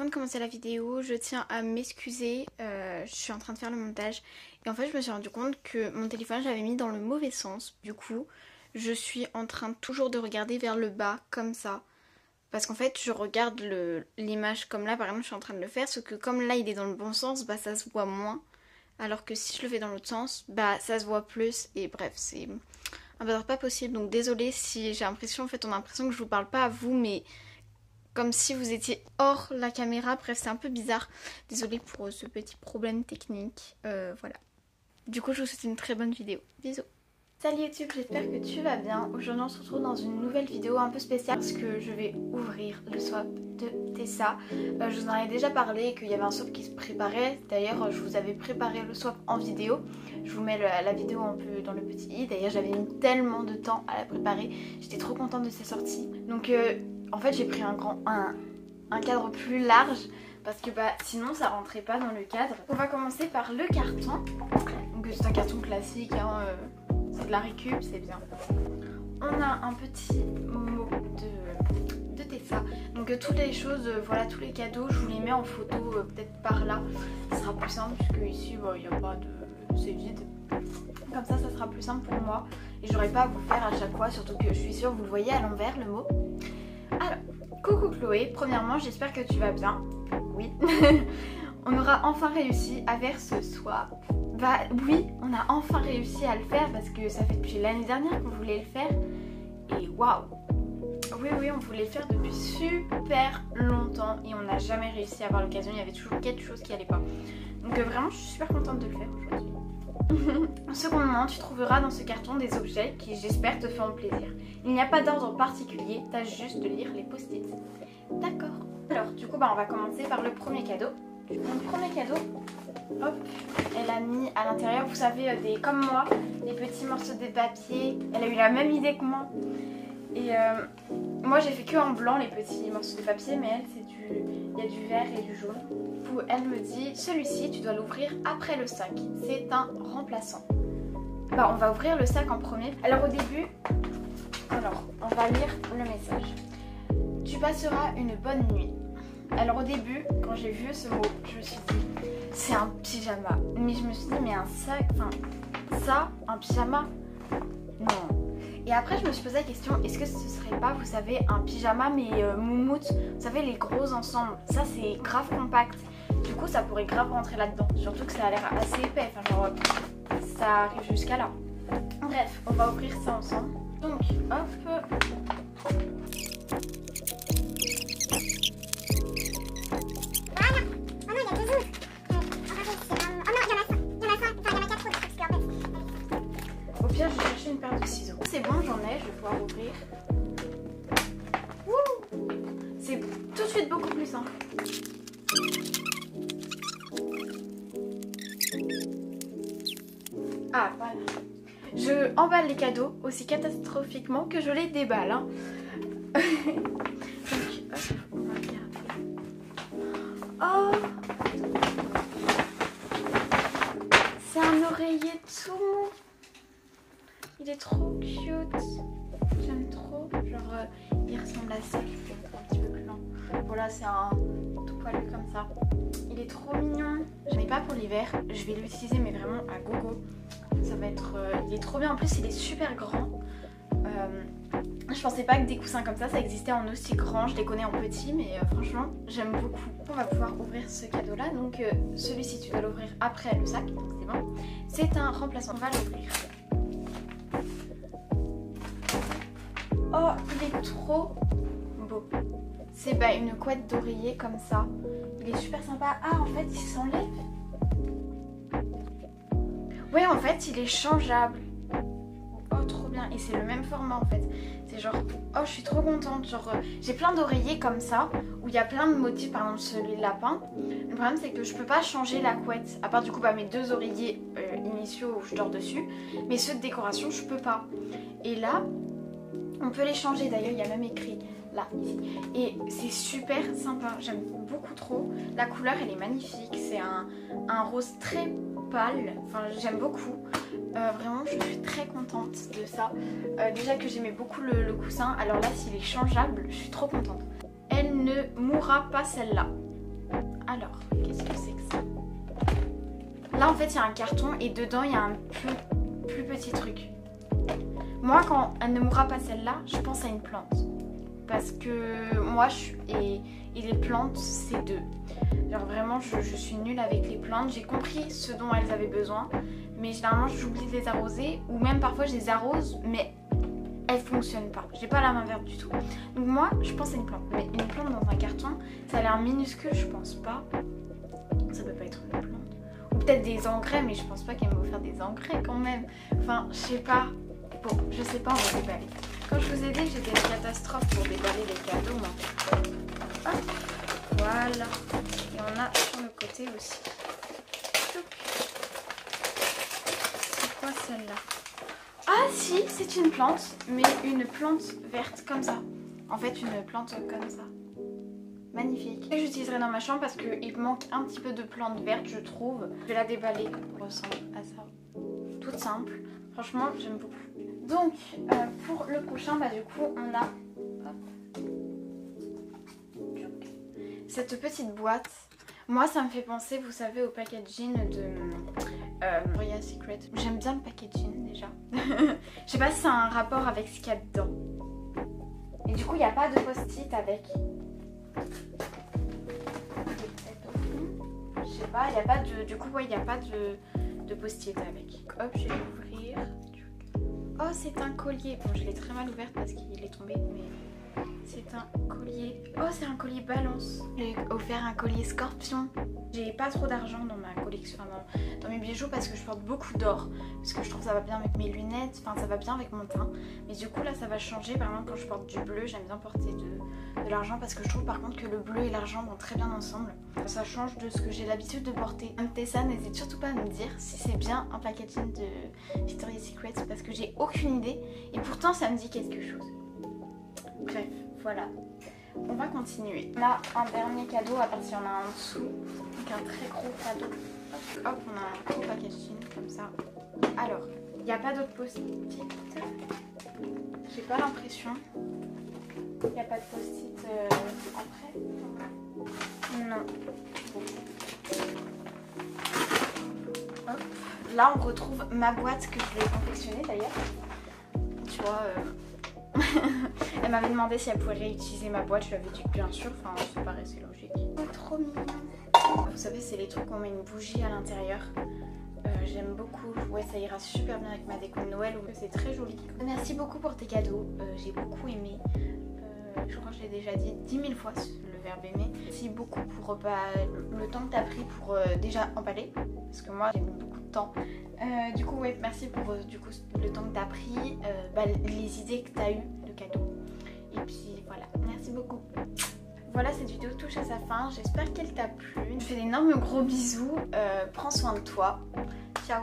de commencer la vidéo, je tiens à m'excuser, je suis en train de faire le montage et en fait je me suis rendu compte que mon téléphone j'avais mis dans le mauvais sens. Du coup je suis en train toujours de regarder vers le bas comme ça parce qu'en fait je regarde l'image comme là, par exemple je suis en train de le faire, sauf que comme là il est dans le bon sens, bah ça se voit moins, alors que si je le fais dans l'autre sens, bah ça se voit plus et bref c'est un bazar pas possible. Donc désolée si j'ai l'impression, en fait on a l'impression que je vous parle pas à vous mais comme si vous étiez hors la caméra, bref c'est un peu bizarre. Désolée pour ce petit problème technique, voilà. Du coup je vous souhaite une très bonne vidéo, bisous. Salut YouTube, j'espère que tu vas bien. Aujourd'hui on se retrouve dans une nouvelle vidéo un peu spéciale parce que je vais ouvrir le swap de Tessa. Je vous en avais déjà parlé qu'il y avait un swap qui se préparait. D'ailleurs je vous avais préparé le swap en vidéo. Je vous mets la vidéo un peu dans le petit i. D'ailleurs j'avais mis tellement de temps à la préparer. J'étais trop contente de sa sortie. Donc en fait j'ai pris un cadre plus large parce que bah sinon ça rentrait pas dans le cadre. On va commencer par le carton. Donc c'est un carton classique hein, c'est de la récup, c'est bien. On a un petit mot de Tessa. Donc toutes les choses, voilà, tous les cadeaux, je vous les mets en photo peut-être par là. Ce sera plus simple puisque ici il n'y a pas de... c'est vide. Comme ça sera plus simple pour moi. Et j'aurai pas à vous faire à chaque fois, surtout que je suis sûre vous le voyez à l'envers le mot. Alors, coucou Chloé, premièrement j'espère que tu vas bien. Oui. On aura enfin réussi à faire ce swap. Bah oui, on a enfin réussi à le faire parce que ça fait depuis l'année dernière qu'on voulait le faire. Et waouh! Oui, on voulait le faire depuis super longtemps et on n'a jamais réussi à avoir l'occasion. Il y avait toujours quelque chose qui allait pas. Donc vraiment, je suis super contente de le faire aujourd'hui. Secondement, tu trouveras dans ce carton des objets qui, j'espère, te feront plaisir. Il n'y a pas d'ordre particulier, t'as juste de lire les post-it. D'accord. Alors, du coup, bah, on va commencer par le premier cadeau. Donc, le premier cadeau, hop, elle a mis à l'intérieur, vous savez, comme moi, des petits morceaux de papier. Elle a eu la même idée que moi. Et moi, j'ai fait que en blanc les petits morceaux de papier, mais elle, il y a du vert et du jaune. Du coup, elle me dit, celui-ci, tu dois l'ouvrir après le sac. C'est un remplaçant. Bah, on va ouvrir le sac en premier. Alors, au début, on va lire le message. Tu passeras une bonne nuit. Alors au début, quand j'ai vu ce mot, je me suis dit, c'est un pyjama. Mais je me suis dit, mais un sac, enfin, ça, un pyjama? Non. Et après, je me suis posé la question, est-ce que ce serait pas, vous savez, un pyjama mais moumoute? Vous savez, les gros ensembles. Ça, c'est grave compact. Du coup, ça pourrait grave rentrer là-dedans. Surtout que ça a l'air assez épais. Enfin, genre, ça arrive jusqu'à là. Bref, on va ouvrir ça ensemble. Donc, hop. Au pire, je vais chercher une paire de ciseaux. C'est bon, j'en ai, je vais pouvoir ouvrir. C'est tout de suite beaucoup plus simple. Ah, voilà. Je emballe les cadeaux aussi catastrophiquement que je les déballe. Hein. Donc, hop, on va regarder. Oh! C'est un oreiller tout mou. Il est trop cute. J'aime trop. Genre, il ressemble à ça. Je vais le faire un petit peu plus lent. Voilà, c'est un tout poilu comme ça. Il est trop mignon. J'en ai pas pour l'hiver. Je vais l'utiliser, mais vraiment à gogo. Ça va être... il est trop bien. En plus, il est super grand. Je pensais pas que des coussins comme ça existait en aussi grand. Je les connais en petit, mais franchement, j'aime beaucoup. On va pouvoir ouvrir ce cadeau-là. Donc, celui-ci, tu dois l'ouvrir après le sac. Donc, c'est bon. C'est un remplaçant. On va l'ouvrir. Oh, il est trop beau. C'est bah, une couette d'oreiller comme ça. Il est super sympa. Ah, en fait, il s'enlève. Ouais, en fait, il est changeable. Oh, trop bien. Et c'est le même format, en fait. C'est genre... Oh, je suis trop contente. Genre, j'ai plein d'oreillers comme ça, où il y a plein de motifs, par exemple celui de lapin. Le problème, c'est que je peux pas changer la couette. À part, du coup, bah, mes deux oreillers initiaux où je dors dessus. Mais ceux de décoration, je peux pas. Et là... on peut les changer, d'ailleurs il y a même écrit là, ici. Et c'est super sympa, j'aime beaucoup trop. La couleur elle est magnifique, c'est un rose très pâle, enfin j'aime beaucoup. Vraiment je suis très contente de ça. Déjà que j'aimais beaucoup le coussin, alors là s'il est changeable, je suis trop contente. Elle ne mourra pas celle-là. Alors, qu'est-ce que c'est que ça? Là en fait il y a un carton et dedans il y a un plus petit truc. Moi quand elle ne m'aura pas celle-là, je pense à une plante. Parce que moi et les plantes c'est deux. Genre vraiment je suis nulle avec les plantes. J'ai compris ce dont elles avaient besoin. Mais généralement j'oublie de les arroser. Ou même parfois je les arrose mais elles fonctionnent pas. J'ai pas la main verte du tout. Donc moi je pense à une plante. Mais une plante dans un carton ça a l'air minuscule, je pense pas. Ça peut pas être une plante. Ou peut-être des engrais, mais je pense pas qu'elle m'ait offert des engrais quand même. Enfin, je sais pas. Bon, je sais pas, on va déballer. Quand je vous ai dit que j'étais une catastrophe pour déballer les cadeaux, moi. Hop, voilà. Et on a sur le côté aussi. C'est quoi celle-là? Ah si, c'est une plante, mais une plante verte comme ça. En fait, une plante comme ça. Magnifique. Et j'utiliserai dans ma chambre parce qu'il manque un petit peu de plantes vertes, je trouve. Je vais la déballer, elle ressemble à ça. Toute simple. Franchement, j'aime beaucoup. Donc, pour le prochain, bah du coup, on a hop, cette petite boîte. Moi, ça me fait penser, vous savez, au packaging de Victoria's Secret. J'aime bien le packaging déjà. Je sais pas si c'est un rapport avec ce qu'il y a dedans. Et du coup, il n'y a pas de post-it avec. Je sais pas, il n'y a pas de. Du coup, ouais, il n'y a pas de post-it avec. Hop, je vais l'ouvrir. Oh, c'est un collier. Bon, je l'ai très mal ouverte parce qu'il est tombé, mais c'est un collier. Oh, c'est un collier balance. J'ai offert un collier scorpion. J'ai pas trop d'argent dans ma collection, dans mes bijoux parce que je porte beaucoup d'or. Parce que je trouve que ça va bien avec mes lunettes, enfin ça va bien avec mon teint. Mais du coup là ça va changer. Par exemple quand je porte du bleu, j'aime bien porter de l'argent parce que je trouve par contre que le bleu et l'argent vont très bien ensemble. Ça change de ce que j'ai l'habitude de porter. Tessa, n'hésite surtout pas à me dire si c'est bien un packaging de Victoria's Secret parce que j'ai aucune idée. Et pourtant ça me dit quelque chose. Bref, voilà. On va continuer. On a un dernier cadeau, à part si on a un en dessous. Donc un très gros cadeau. Hop, on a un gros packaging comme ça. Alors, il n'y a pas d'autre post-it. J'ai pas l'impression. Il n'y a pas de post-it après. Non. Hop. Là, on retrouve ma boîte que je vais confectionner d'ailleurs. Tu vois... Elle m'avait demandé si elle pouvait réutiliser ma boîte, je lui avais dit que bien sûr, enfin ça paraissait logique. Oh, trop mignon. Vous savez, c'est les trucs où on met une bougie à l'intérieur. J'aime beaucoup, ouais ça ira super bien avec ma déco de Noël, c'est très joli. Merci beaucoup pour tes cadeaux, j'ai beaucoup aimé. Je crois que je l'ai déjà dit 10 000 fois le verbe aimer. Merci beaucoup pour le temps que tu as pris pour déjà emballer, parce que moi j'ai mis beaucoup de temps. Du coup ouais, merci pour du coup, le temps que tu as pris, les idées que tu as eues de cadeaux. Et puis voilà, merci beaucoup. Voilà, cette vidéo touche à sa fin, j'espère qu'elle t'a plu. Je te fais d'énormes gros bisous, prends soin de toi. Ciao.